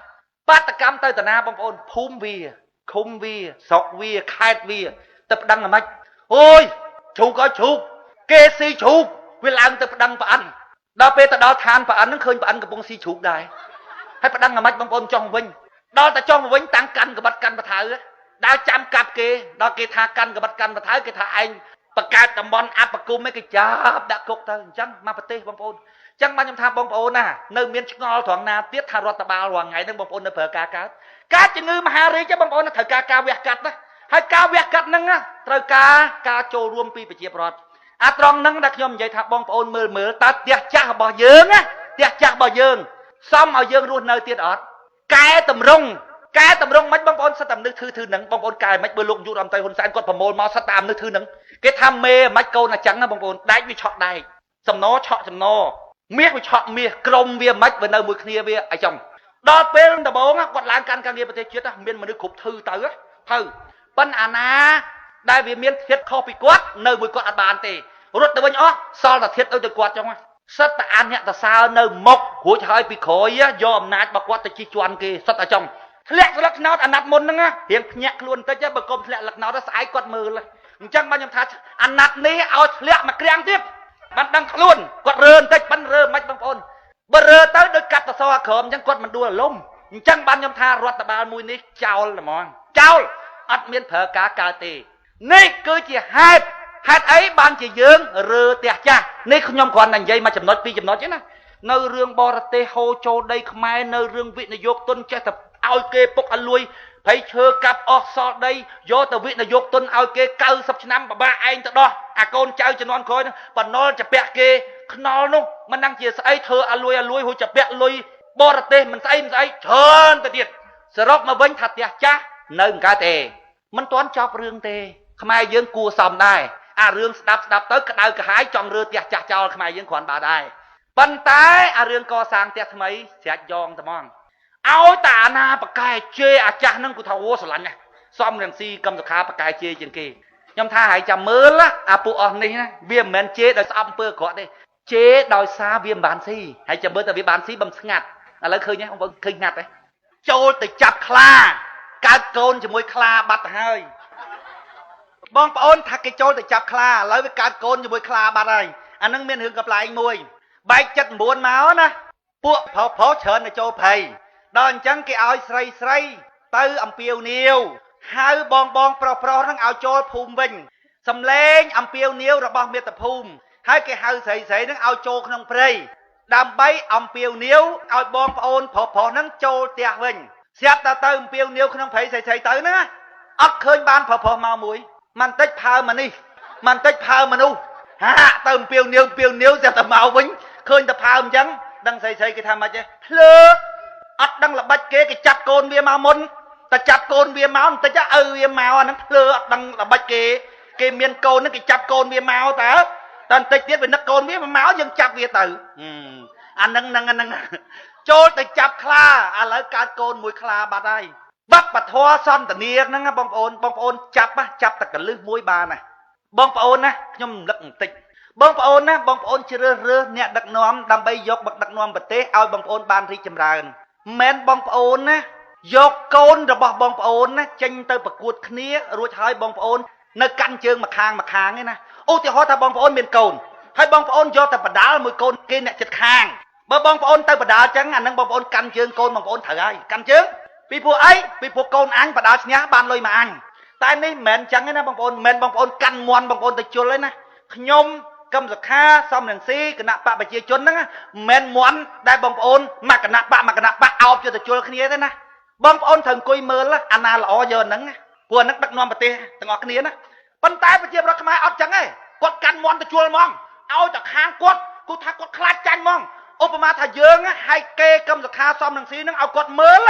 បាតកម្មទៅតាណាបងប្អូនភូមិវាឃុំវាស្រុកវាខេត្តវាទៅប្តឹងអាម៉េចអូយជ្រូកក៏ជ្រូកគេស៊ីជ្រូកវាឡើងទៅប្តឹងប្អិនដល់ពេលទៅដល់ឋានប្អិនហ្នឹងឃើញប្អិនកំពុងស៊ីជ្រូកដែរហើយប្តឹងអាម៉េចបងប្អូនចង់វិញដល់តែចង់វិញតាំងកាន់ក្បិតកាន់បថៅដើរចាំកាប់គេដល់គេថាកាន់ក្បិតកាន់បថៅគេថាឯងបង្កើតតំបន់អបគុំឯងគេចាប់ដាក់គុកទៅអញ្ចឹងមកប្រទេសបងប្អូនអញ្ចឹងបានខ្ញុំថាបងប្អូនណានៅមានឆ្ងល់ត្រង់ណាទៀតថារដ្ឋបាលរាល់ថ្ងៃហ្នឹងបងប្អូននៅប្រើការកើតជំងឺមហារីកបងប្អូនត្រូវការវះកាត់ណាហើយការវះកាត់ហ្នឹងត្រូវការចូលរួមពីប្រជាពលរដ្ឋអាត្រង់ហ្នឹងដែលខ្ញុំនិយាយថាបងប្អូនមើលតើផ្ទះចាស់របស់យើងផ្ទះចាស់របស់យើងសមឲ្យយើងរស់នៅទៀតអត់កែតម្រង់មិនបងប្អូនសិតតែមនុស្សធឺហ្នឹងបងប្អូនកែមិនបើលោកនាយករដ្ឋមន្ត្រីហ៊ុនសែនគាត់ប្រមូលមកសិតតាមមនុស្សធឺហ្នឹងគេថាមេមិនកូនអញ្ចឹងណាបងប្អូនដែកវាឆក់ដែកសំណឆក់សំណមាសវាឆក់មាសក្រុមវាមិនបើនៅមួយគ្នាវាអីចឹងដល់ពេលដំបូងគាត់ឡើងកាន់ការងារប្រទេសជាតិមានមនុស្សគ្រប់ធឺទៅប៉ុន្តែអាណាដែលវាមានធៀបខុសពីគាត់នៅមួយគាត់អត់បានទេរត់ទៅវិញអស់សល់តែធៀបទៅគាត់ចឹងសិតតែអានអ្នកតសើនៅមុខរួចហើយពីក្រោយយកអំណាចរបស់គាត់ទៅជិះជាន់គេសិតតែចឹងធ្លាក់ស្លឹកថ្នោតអាណត្តិមុនហ្នឹងរៀងភ្ញាក់ខ្លួនបន្តិចបើកុំធ្លាក់ស្លឹកថ្នោតស្អែកគាត់មើលអញ្ចឹងបានខ្ញុំថាអាណត្តិនេះឲ្យធ្លាក់មកក្រាំងទៀតបានដឹងខ្លួនគាត់រើបន្តិចប៉ិនរើមិនបងប្អូនបើរើទៅដូចកាត់តសអាក្រមអញ្ចឹងគាត់មិនដួលអាលំអញ្ចឹងបានខ្ញុំថារដ្ឋបាលមួយនេះចោលហ្មងចោលអត់មានប្រើការកើតទេនេះគឺជាហេតុអីបានជាយើងរើផ្ទះចាស់នេះខ្ញុំគ្រាន់តែនិយាយមកចំណុចពីរចំណុចទេណានៅរឿងបរទេសហូរចូលដីខ្មែរនៅរឿងវិនិយោគទុនចេះតែឲ្យគេពុកអលួយភ័យឈើកាប់អស់សល់ដីយកទៅវិនិយោគទុនឲ្យគេ90ឆ្នាំបបាក់ឯងទៅដោះអាកូនចៅជំនាន់ក្រោយបណ្ណលចាពាក់គេខ្នល់នោះមិនដឹងជាស្អីធ្វើអលួយហូចចាពាក់លុយបរទេសមិនស្អីច្រើនទៅទៀតសរុបមកវិញថាផ្ទះចាស់នៅមិនកើតទេមិនទាន់ចប់រឿងទេ ខ្មែរយើងគួរសមដែរអារឿងស្ដាប់ទៅក្តៅក្រហាយចង់រើផ្ទះចាស់ចោលខ្មែរយើងគ្រាន់បើដែរប៉ុន្តែអារឿងកសាងផ្ទះថ្មីស្រាច់យ៉ងត្មងឲ្យតាអាណាបកែជេរអាចាស់ហ្នឹងគឺថាអូស្រឡាញ់ណាស់សំរងស៊ីកម្មសខាបកែជេរជាងគេខ្ញុំថាហើយចាំមើលអាពួកអស់នេះណាវាមិនមែនជេរដោយស្អប់អំពើក្រក់ទេជេរដោយសារវាមិនបានស៊ីហើយចាំមើលតែវាបានស៊ីបំស្ងាត់ឥឡូវឃើញទេបងប្អូនឃើញស្ងាត់ទេចូលទៅចាប់ខ្លាកើតកូនជាមួយខ្លាបាត់ទៅហើយបងប្អូនថាគេចូលទៅចាប់ខ្លាឥឡូវវាកើតកូនជាមួយខ្លាបាត់ហើយអានឹងមានរឿងកំ pl ែងមួយបែកចិត្ត9មកណាពួកប្រុសច្រើនទៅចូលភ័យដល់អញ្ចឹងគេឲ្យស្រីទៅអំពាវនាវហៅបងប្រុសហ្នឹងឲ្យចូលភូមិវិញសំលេងអំពាវនាវរបស់មាតុភូមិហើយគេហៅស្រីហ្នឹងឲ្យចូលក្នុងព្រៃដើម្បីអំពាវនាវឲ្យបងប្អូនប្រុសហ្នឹងចូលផ្ទះវិញស្រាប់តែទៅអំពាវនាវក្នុងព្រៃស្រីទៅណាអត់ឃើញបានប្រុសមកមួយមិនតិចផើមកនេះមិនតិចផើមនុស្សហាក់ទៅអំពាវនាវស្រាប់តែមកវិញឃើញតែផើអញ្ចឹងដឹងស្រីគេថាម៉េចទេភ្លើអត់ដឹងល្បិចគេចាប់កូនវាមកមុនតែចាប់កូនវាមកបន្តិចឪវាមកអាហ្នឹងភ្លើអត់ដឹងល្បិចគេមានកូនហ្នឹងគេចាប់កូនវាមកតើបន្តិចទៀតវានឹកកូនវាមកយើងចាប់វាទៅអាហ្នឹងចូលទៅចាប់ខ្លាឥឡូវកើតកូនមួយខ្លាបាត់ហើយវប្បធម៌សន្តានាហ្នឹងបងប្អូនចាប់តែកលឹះមួយបានណាបងប្អូនណាខ្ញុំរំលឹកបន្តិចបងប្អូនណាបងប្អូនជ្រើសរើសអ្នកដឹកនាំដើម្បីយកមកដឹកនាំប្រទេសឲ្យបងប្អូនបានរីកចម្រើនមិនបងប្អូនណាយកកូនរបស់បងប្អូនណាចេញទៅប្រកួតគ្នារួចហើយបងប្អូននៅកាន់ជើងម្ខាងឯណាឧទាហរណ៍ថាបងប្អូនមានកូនហើយបងប្អូនយកតែបដាលមួយកូនគេអ្នកចិត្តខាងបើបងប្អូនទៅបដាលចឹងអានឹងបងប្អូនកាន់ជើងកូនបងប្អូនត្រូវហើយកាន់ជើងពីព្រោះអីពីព្រោះកូនអញបដាលឈ្នះបានលុយមកអញតែនេះមិនមែនចឹងទេណាបងប្អូនមិនមែនបងប្អូនកាន់មន់បងប្អូនទៅជុលទេណាខ្ញុំកម្មសខាសំរងស៊ីគណៈបកប្រជាជនហ្នឹងមិនមែនមន់ដែលបងប្អូនមកគណៈបកអោបយកទៅជុលគ្នាទេណាបងប្អូនត្រូវអង្គុយមើលអាណាល្អយកហ្នឹងព្រោះអាហ្នឹងដឹកនាំប្រទេសទាំងអស់គ្នាណាប៉ុន្តែប្រជាប្រដ្ឋខ្មែរអត់ចឹងទេគាត់កាន់មន់ទៅជុលហ្មងឲ្យតែខាងគាត់ថាគាត់ខ្លាចចាញ់ហ្មងឧបមាថាយើងឲ្យគេកម្មសខាសំរងស៊ីហ្នឹងឲ្យគាត់មើល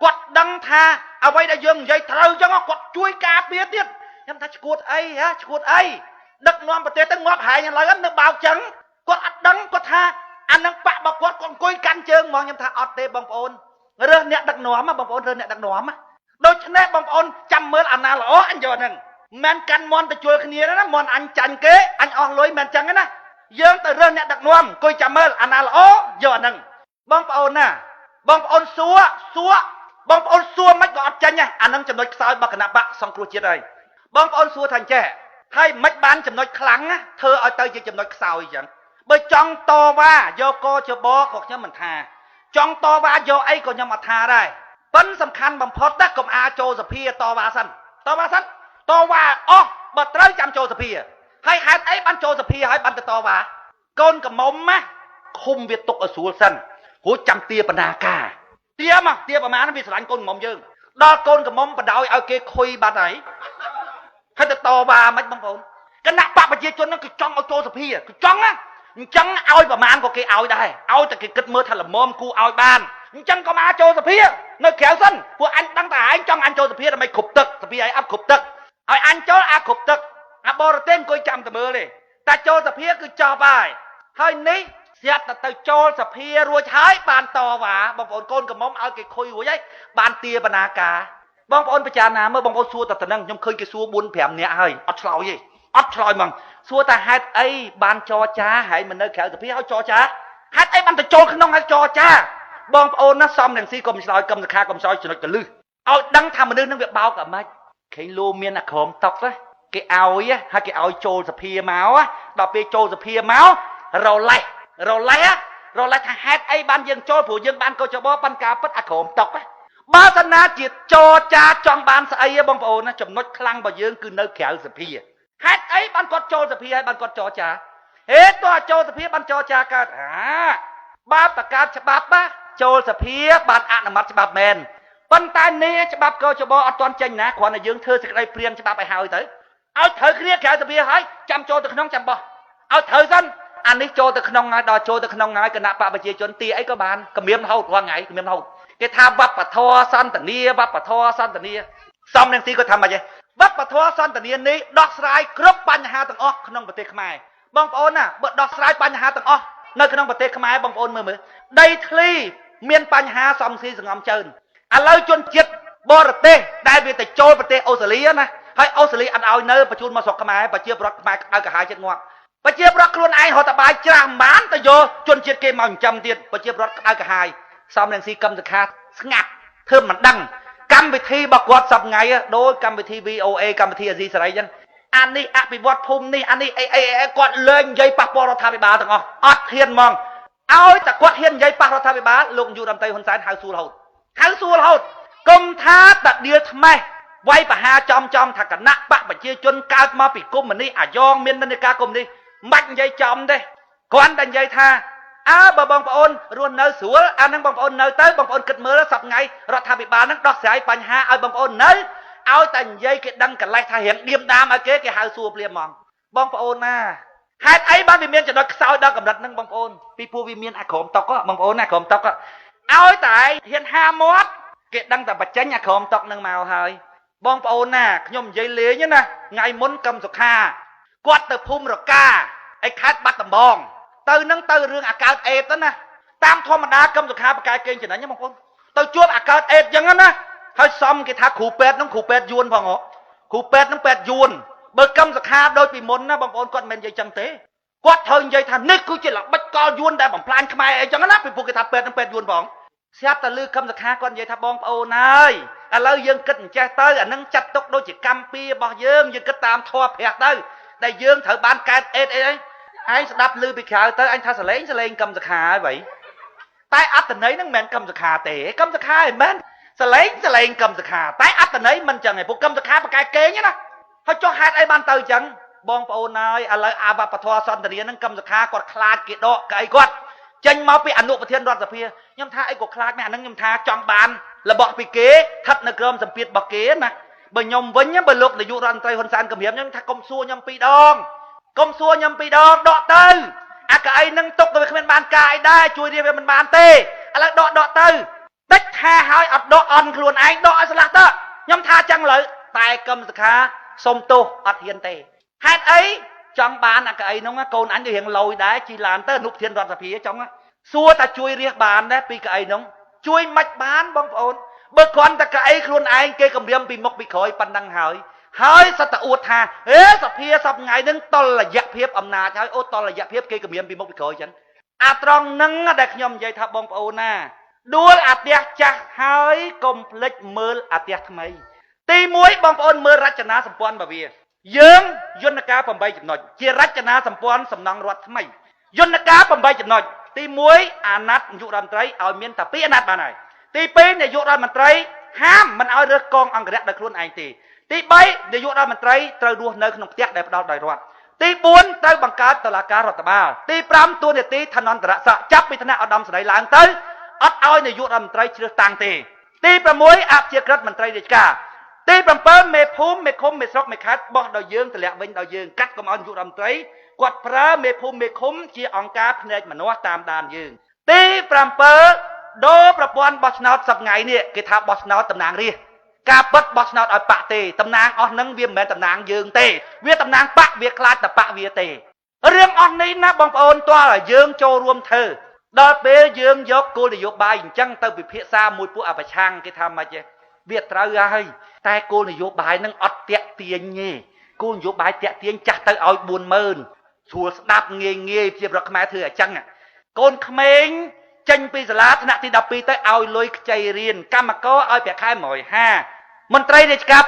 គាត់ដឹងថាអ្វីដែលយើងនិយាយត្រូវចឹងគាត់ជួយការពារទៀតខ្ញុំថាឈួតអីដឹកនាំប្រទេសទៅងាប់ហែងឥឡូវនៅបោកចឹងគាត់អត់ដឹងគាត់ថាអានឹងបាក់របស់គាត់អង្គុយកាន់ជើងហ្មងខ្ញុំថាអត់ទេបងប្អូនរើសអ្នកដឹកនាំបងប្អូនរើសអ្នកដឹកនាំដូច្នេះបងប្អូនចាំមើលអាណាល្អអញយកហ្នឹងមិនកាន់មន់ទៅជួលគ្នាណាមន់អញចាញ់គេអញអស់លុយមិនចឹងណាយើងទៅរើសអ្នកដឹកនាំអង្គុយចាំមើលអាណាល្អយកអាហ្នឹងបងប្អូនណាបងប្អូនសួរបងប្អូនសួរមិនក៏អត់ចាញ់អាហ្នឹងចំណុចខ្សោយរបស់គណៈបកសង្គ្រោះជាតិហើយបងប្អូនសួរថាអញ្ចេះហើយមិនបានចំណុចខ្លាំងធ្វើឲ្យទៅជាចំណុចខ្សោយអញ្ចឹងបើចង់តវ៉ាយកកជបក៏ខ្ញុំមិនថាចង់តវ៉ាយកអីក៏ខ្ញុំអត់ថាដែរប៉ុន្តែសំខាន់បំផុតណាកុំអាចចូលសភាតវ៉ាសិនតវ៉ាអស់បើត្រូវចាំចូលសភាហើយហេតុអីបានចូលសភាហើយបានទៅតវ៉ាកូនកំមុំណាឃុំវាទុកឲ្យស្រួលសិនព្រោះចាំទាបណ្ណាការទាប្រមាណវាស្រឡាញ់កូនកំមុំយើងដល់កូនកំមុំបដ ாய் ឲ្យគេខុយបាត់ហើយទៅតវ៉ាមិនបងប្អូនគណៈបកប្រជាជនហ្នឹងគឺចង់ឲ្យចូលសភាគឺចង់ណាអញ្ចឹងឲ្យប្រមាណក៏គេឲ្យដែរឲ្យតែគេគិតមើលថាល្មមគូឲ្យបានអញ្ចឹងក៏មកចូលសភានៅក្រៅសិនព្រោះអញដឹងតែឯងចង់អញចូលសភាដើម្បីគ្រប់ទឹកសភាឯងអត់គ្រប់ទឹកឲ្យអញចូលអាគ្រប់ទឹកអាបរទេសអង្គុយចាំតែមើលទេតែចូលសភាគឺចប់ហើយនេះស្រាប់តែទៅចូលសភារួចហើយបានតវ៉ាបងប្អូនកូនកំមុំឲ្យគេខុយរួចហើយបានទាបណ្ណាការបងប្អូនពិចារណាមើលបងប្អូនសួរតែតំណឹងខ្ញុំឃើញគេសួរ4 5នាក់ហើយអត់ឆ្លើយទេអត់ឆ្លើយហ្មងសួរតែហេតុអីបានចរចាហើយមិននៅក្រៅសភាឲ្យចរចាហេតុអីបានទៅចូលក្នុងឲ្យចរចាបងប្អូនណាសំរងស៊ីកុំឆ្លើយកម្មសខាកុំឆ្លើយចំណុចកលឹះឲ្យដឹងថាមនុស្សនឹងវាបោកអាម៉េចឃើញលោមានអាក្រមតុកគេឲ្យហើយគេឲ្យចូលសភាមកដល់ពេលចូលសភាមករលេះថាហេតុអីបានយើងចូលព្រោះយើងបានកោចបប៉ុន្តែការពិតអាក្រមតុកបើសិនណាជាចរចាចង់បានស្អីបងប្អូនណាចំណុចខ្លាំងរបស់យើងគឺនៅក្រៅសភាហេតុអីបានគាត់ចូលសភាហើយបានគាត់ចរចាហេតុតើចូលសភាបានចរចាកើតបាបតកើតច្បាប់ចូលសភាបានអនុម័តច្បាប់មែនប៉ុន្តែនេះច្បាប់កោចបអត់ទាន់ចេញណាគ្រាន់តែយើងធ្វើសេចក្តីព្រៀងច្បាប់ឲ្យហើយទៅឲ្យត្រូវគ្នាក្រៅសភាហើយចាំចូលទៅក្នុងចាំបោះឲ្យត្រូវសិនអានេះចូលទៅក្នុងហើយដល់ចូលទៅក្នុងហើយគណៈបកប្រជាជនទីអីក៏បានគម្រាមរហូតរាល់ថ្ងៃគម្រាមរហូតគេថាវប្បធម៌សន្តានាសំរងស៊ីគាត់ថាម៉េចទេ វប្បធម៌សន្តានានេះដោះស្រាយគ្រប់បញ្ហាទាំងអស់ក្នុងប្រទេសខ្មែរបងប្អូនណាបើដោះស្រាយបញ្ហាទាំងអស់នៅក្នុងប្រទេសខ្មែរបងប្អូនមើលដីធ្លីមានបញ្ហាសំស៊ីសង្ងំជើនឥឡូវជនជាតិបរទេសដែលវាទៅចូលប្រទេសអូស្ត្រាលីណាហើយអូស្ត្រាលីអត់ឲ្យនៅបញ្ជូនមកស្រុកខ្មែរប្រជាប្រដ្ឋខ្មែរក្តៅក្រហាយចិត្តងាប់ប្រជាប្រដ្ឋខ្លួនឯងរត់តបាយច្រាស់មិនបានទៅយកជនជាតិគេមកចិញ្ចឹមទៀតប្រជាប្រដ្ឋក្តៅក្រហាយសំរងស៊ីកម្មសខាស្ងាត់ធ្វើមិនដឹងកម្មវិធីរបស់គាត់សប្ងៃដោយកម្មវិធី VOA កម្មវិធីអាស៊ីសេរីចឹងអានេះអភិវឌ្ឍភូមិនេះអានេះអីគាត់លេងនិយាយប៉ះពាល់រដ្ឋាភិបាលទាំងអស់អត់ហ៊ានហ្មងឲ្យតែគាត់ហ៊ាននិយាយប៉ះរដ្ឋាភិបាលលោកនាយករដ្ឋមន្ត្រីហ៊ុនសែនហៅសួររហូតគុំថាតាដៀលថ្មេះវាយបហាចំថាគណៈបកប្រជាជនកើតមកពីគុំនេះអាយ៉ងមាននិន្នាការគុំនេះមិននិយាយចំទេគ្រាន់តែនិយាយថាបើបងប្អូនរស់នៅស្រួលអានឹងបងប្អូននៅទៅបងប្អូនគិតមើលសប្ងៃរដ្ឋាភិបាលនឹងដោះស្រាយបញ្ហាឲ្យបងប្អូននៅឲ្យតែនិយាយគេដឹងកលេសថារៀងឌៀមដាមឲ្យគេហៅសួរភ្លាមហ្មងបងប្អូនណាហេតុអីបានវាមានចំណុចខ្សោយដល់កម្រិតហ្នឹងបងប្អូនពីព្រោះវាមានអាក្រមតុកបងប្អូនណាក្រមតុកឲ្យតែហ៊ានហាមាត់គេដឹងតែបញ្ចេញអាក្រមតុកនឹងមកហើយបងប្អូនណាខ្ញុំនិយាយលេងណាថ្ងៃមុនកឹមសុខាគាត់ទៅភូមិរកាឯខេត្តបាត់ដំបងទៅនឹងទៅរឿងអាកើតអេតទៅណាតាមធម្មតាកឹមសុខាបកាយគេងចំណេញបងប្អូនទៅជួបអាកើតអេតអញ្ចឹងណាហើយសំគេថាគ្រូពេទ្យនឹងគ្រូពេទ្យយួនផងគ្រូពេទ្យនឹងពេទ្យយួនបើកឹមសុខាដូចពីមុនណាបងប្អូនគាត់មិនមែននិយាយចឹងទេគាត់ត្រូវនិយាយថានេះគឺជាល្បិចកលយួនដែលបំផ្លាញខ្មែរអីចឹងណាពីពួកគេថាពេទ្យនឹងពេទ្យយួនផងស្រាប់តែលឺកឹមសុខាគាត់និយាយថាបងប្អូនហើយឥឡូវយើងគិតអញ្ចេះទៅអានឹងចាត់ទុកដូចជាកម្មពីរបស់យើងគិតតាមធម៌ព្រះទៅដែលយើងត្រូវបានកើតអេតអីឯងស្ដាប់ឮពីក្រៅទៅអញថាសលេងកឹមសុខាហើយបើតែអត្តន័យនឹងមិនមែនកឹមសុខាទេកឹមសុខាមិនមែនសលេងកឹមសុខាតែអត្តន័យមិនចឹងទេពួកកឹមសុខាបកាយគេងណាហើយចុះហេតុអីបានទៅចឹងបងប្អូនហើយឥឡូវអាវប្បធម៌សន្តានានឹងកឹមសុខាគាត់ខ្លាចគេដកកៅអីគាត់ចេញមកពីអនុប្រធានរដ្ឋសភាខ្ញុំថាអីក៏ខ្លាចមែនអានឹងខ្ញុំថាចង់បានរបស់ពីគេស្ថិតនៅក្រោមសម្ពាធរបស់គេណាបើខ្ញុំវិញបើលោកនាយករដ្ឋមន្ត្រីហ៊ុនសែនគម្រាមខ្ញុំថាកុំសួរខ្ញុំពីរដងដកទៅអាកៅអីនឹងទុកទៅវាគ្មានបានការអីដែរជួយរៀបវាមិនបានទេឥឡូវដកទៅតិចថាហើយអត់ដកអន់ខ្លួនឯងដកឲ្យស្លាស់ទៅខ្ញុំថាចឹងលើតែកឹមសុខាសុំទោសអត់ហ៊ានទេហេតុអីចង់បានអាកៅអីនោះកូនអញទៅរៀងលយដែរជីឡានទៅអនុប្រធានរដ្ឋសភាចង់សួរតែជួយរៀបបានដែរពីកៅអីនោះជួយមិនបានបងប្អូនបើគ្រាន់តែកៅអីខ្លួនឯងគេគម្រាមពីមុខពីក្រោយប៉ុណ្ណឹងហើយសត្វតអួតថាសភាសប្ងៃនឹងតលយៈភាពអំណាចហើយតលយៈភាពគេគម្រាមពីមុខពីក្រោយចឹងអាត្រង់ហ្នឹងដែលខ្ញុំនិយាយថាបងប្អូនណាដួលអាផ្ទះចាស់ហើយកុំភ្លេចមើលអាផ្ទះថ្មីទី1បងប្អូនមើលរចនាសម្ព័ន្ធរបស់វាយើងយន្តការ8ចំណុចជារចនាសម្ព័ន្ធសំណង់រដ្ឋថ្មីយន្តការ8ចំណុចទី1អាណត្តិនាយករដ្ឋមន្ត្រីឲ្យមានតែ2អាណត្តិបានហើយទី2នាយករដ្ឋមន្ត្រីហាមមិនឲ្យរើសកងអង្គរៈដោយខ្លួនឯងទេទី3នាយករដ្ឋមន្ត្រីត្រូវរស់នៅក្នុងផ្ទះដែលផ្ដល់ដោយរដ្ឋទី4ត្រូវបង្កើតតុលាការរដ្ឋបាលទី5ទួនាទីឋានន្តរស័ក្តិចាប់ពីឋានៈឧត្តមសេនីយ៍ឡើងទៅអត់ឲ្យនាយករដ្ឋមន្ត្រីជ្រើសតាំងទេទី6អព្យាក្រឹតមន្ត្រីរាជការទី7មេភូមិមេឃុំមេស្រុកមេខេត្តបោះដោយយើងតម្លាក់វិញដោយយើងកាត់កុំឲ្យនាយករដ្ឋមន្ត្រីគាត់ប្រើមេភូមិមេឃុំជាអង្គការភ្នែកមនុស្សតាមដានយើងទី7ដូរប្រព័ន្ធបោះឆ្នោតសប្ងៃនេះគេថាបោះឆ្នោតតំណាងរាស្ត្រការបិទបោះឆ្នោតឲ្យបកទេតំណាងអស់នឹងវាមិនមែនតំណាងយើងទេវាតំណាងបកវាខ្លាចតែបកវាទេរឿងអស់នេះណាបងប្អូនតើឲ្យយើងចូលរួមធ្វើដល់ពេលយើងយកគោលនយោបាយអញ្ចឹងទៅពិភាក្សាមួយពួកអបឆាំងគេថាម៉េចទេវាត្រូវហើយតែគោលនយោបាយនឹងអត់តាក់ទាញទេគោលនយោបាយតាក់ទាញចាស់ទៅឲ្យ 40000 ស្រួលស្ដាប់ងាយជាប្រដ្ឋខ្មែរធ្វើអញ្ចឹងកូនក្មេងចេញពីសាលាថ្នាក់ទី12ទៅឲ្យលុយខ្ចីរៀនកម្មករឲ្យប្រាក់ខែ150មន្ត្រីរាជការ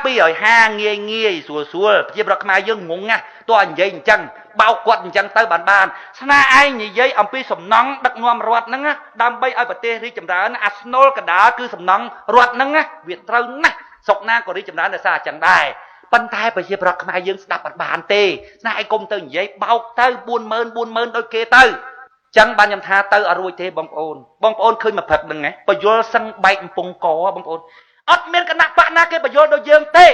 250ងាយស្រួលជាប្រដ្ឋខ្មែរយើងងងណាស់តើនិយាយអញ្ចឹងបោកគាត់អញ្ចឹងទៅបានស្នាឯងនិយាយអំពីសំណង់ដឹកនាំរដ្ឋហ្នឹងដើម្បីឲ្យប្រទេសរីកចម្រើនអាស្នូលកដាលគឺសំណង់រដ្ឋហ្នឹងវាត្រូវណាស់ស្រុកណាក៏រីកចម្រើនដោយសារអញ្ចឹងដែរប៉ុន្តែប្រជាប្រដ្ឋខ្មែរយើងស្ដាប់អត់បានទេស្នាឯងគុំទៅនិយាយបោកទៅ40000ដូចគេទៅចឹងបានខ្ញុំថាទៅអត់រួចទេបងប្អូនឃើញមកព្រឹកហ្នឹងបយលសឹងបែកកំពង់កបងប្អូនអត់មានគណៈបកណាគេបយលដូចយើងទេ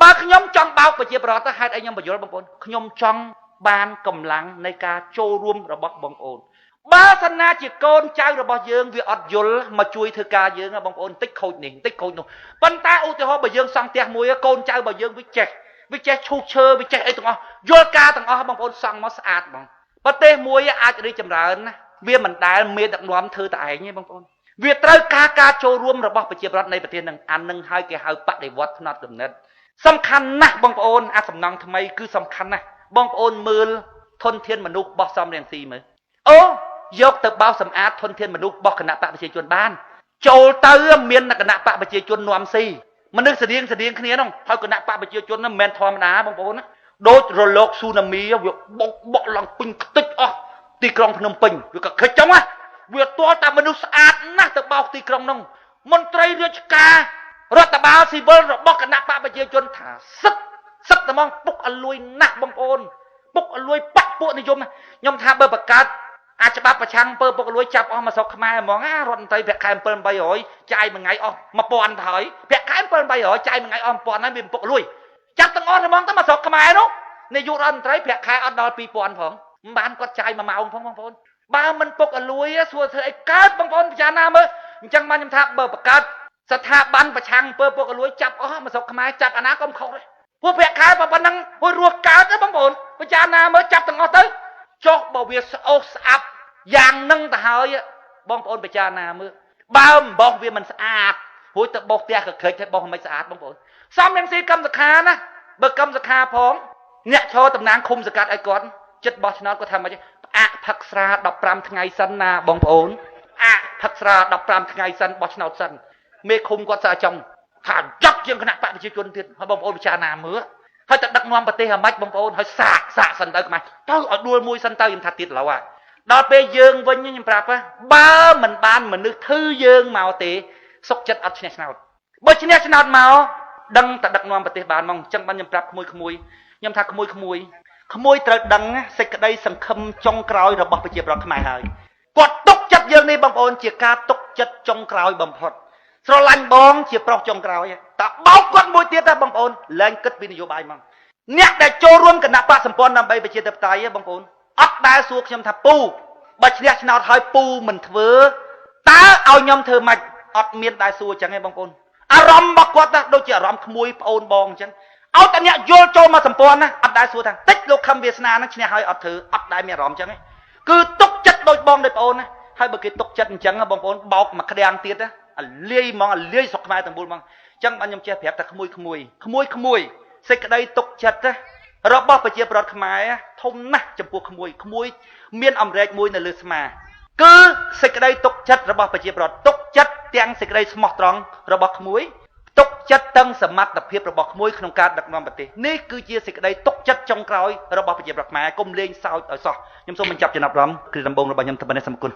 បើខ្ញុំចង់បោកប្រជាប្រដ្ឋទៅហេតុអីខ្ញុំបយលបងប្អូនខ្ញុំចង់បានកម្លាំងនៃការចូលរួមរបស់បងប្អូន ba sanh na chỉ con trai rồi bao dương việc ọt dul mà chui thư ca dương bông ôn tích khôi nè tích khôi nụ bắn ta ưu tiêu hoa bao dương sang tiệt mùi con trai bao dương với trẻ chu chơ với trẻ ấy tụi nó vô ca tụi nó bông ôn sang nó sạch bằng bắt tê mùi ai đi chầm rợn viên mình đã mê đặc đoán thư tại nhé bông ôn việc tới ca châu ruộng rồi bao bạch chiệp này bạch thiên năng ăn nâng hai cái hai bắt để vót nó đừng nếtสำคัญนะบองโอนอาสำนังทำไมคือสำคัญนะบองโอนมือทนเทียนมนุษย์บอกซ้ำเรียงซีมือโอ้ยกตะเบาสำอาดทนเทียนมนุษย์บอกคณะปะประชาชนบ้านโจเติมเมียนคณะปะประชาชนนวมซีมันนึกเสียงគ្នាน้องเขาคณะปะประชาชนนั้นแมนทอมนาบองโอนนะโดยระลอกซูนามิviệcบอกหลังปิงติดอ๋อตีกรองพนมปิงviệcเคยจังวะviệcตัวตามมนุษย์สะอาดนะตะเบาตีกรองน้องมนตรีราชการรัฐบาลซีเบิลบอกคณะปะประชาชนถ่าสักแต่มองปุกอลวยหนักบางโอนปุกอลวยปักปุกนิยมยมทาเบอร์ประกาศอาจจะบับประชังเปิดปุกอลวยจับออกมาสกขมายมองรอนไตแผลคายเปิลใบหอยใจมันไงออกมาปอนถอยแผลคายเปิลใบหอยใจมันไงออกปอนนั้นเป็นปุกอลวยจับตั้งออนมองต้องมาสกขมายนุ๊กในยุรอนไตแผลคายออนดอลปีปอนผมบ้านก็ใจมาเมาพงบางโอนบ้านมันปุกอลวยส่วนเธอไอ้เกิดบางโอนพิจารณาเมื่อจังมันยมทาเบอร์ประกาศสถาบันประชังเปิดปุกอลวยจับอ๋อมาสกขมายจับอนาคตเขาเลยพวกแผลคายปนังพวกรัวกาดนะบางคนพิจารณาเมื่อจับตั้งออนเตอร์โจกบอกเวียสโอสอับอย่างนั่งแต่หายบางคนพิจารณาเมื่อบ้าบอกเวียมันสะอาดหัวแต่บอกเตี้ยเคยบอกไม่สะอาดบางคนซ้ำยังซีกำสักขานะเบิกกำสักขาพร้อมเนี่ยโชว์ตำนานคุมสกัดไอ้ก้อนจัดบอชนอตก็ทำมาใช่อะพักษาดับปรามทั้งไงสันนาบางคนอะพักษาดับปรามทั้งไงสันบอชนอตสันเมคุมก็สะจงผ่านจับยังขณะปะประชาชนที่เขาบางคนพิจารณาเมื่อเขาจะดักนวมปฏิหารไม่บางคนเขาสะสันเตอร์มาเต้าเอาดูมวยสันเตอร์ยังทัดติดเราอ่ะดอเปยืงวันยังปราบว่าบ้ามันบานเหมือนนึกทื่อยืงเมาเตะสกจัดอัดชนะชนะบ่ชนะชนะเมาดังแต่ดักนวมปฏิบาลมองจังบันยังปราบขโมยยังทักขโมยตระดังเสกได้สังคมจงกรอยระบบประเจี๊ยบเราขมายหายกดตกจัดยืงในบางคนเจียกาตกจัดจงกรอยบำพดสโลลันบองเจียบเราจงกรอยแต่เบากดมวยเตี้ยแต่บางคนแรงกึศวินโยบายมั่งเนี่ยแต่โจรวมกันนับปะสัมปนนำไปประเจี๊ยบตายบางคนอัดได้สวกยำทับปูบัชเนียชนาทอยปูเหมือนเถื่อตาเอายำเธอมาอัดเมียนได้สวกจังไงบางคนอารมณ์บักวัดนะโดยเฉพาะอารมณ์ขโมยโอนบองจังเอาแต่เนี่ยโยโจมาสัมปนนะอัดได้สวกทางติดลูกคำเวียสนานะชนะให้อัดเถื่ออัดได้เมียรอมจังไงคือตกจัดโดยบองโดยโอนนะให้บักเกตตกจัดจังบางคนบอกมาขยันเตี้ยนะเลี้ยมองเลี้ยสกมาต่างบุญมองจังมันยำเจี๊ยบแบบแต่ขโมยเสกได้ตกจัดนะเราบอกไปเจี๊ยบรถขมายทมนะจำพวกขโมยเมียนอำเรกมวยในเลือสมาคือเสกได้ตกจัดเราบอกไปเจี๊ยบรถตกจัดเตียงเสกได้สมองตรองเราบอกขโมยตกจัดตั้งสมัติดับเพียบเราบอกขโมยขนมการดักนอนปฏินี่คือเจี๊ยบเสกได้ตกจัดจงกรอยเราบอกไปเจี๊ยบรถขมายก้มเลี้ยงสาวต่อยสอยยำส้มมันจับจะนับรำคือลำบงเราบอกยำทำในสมกุล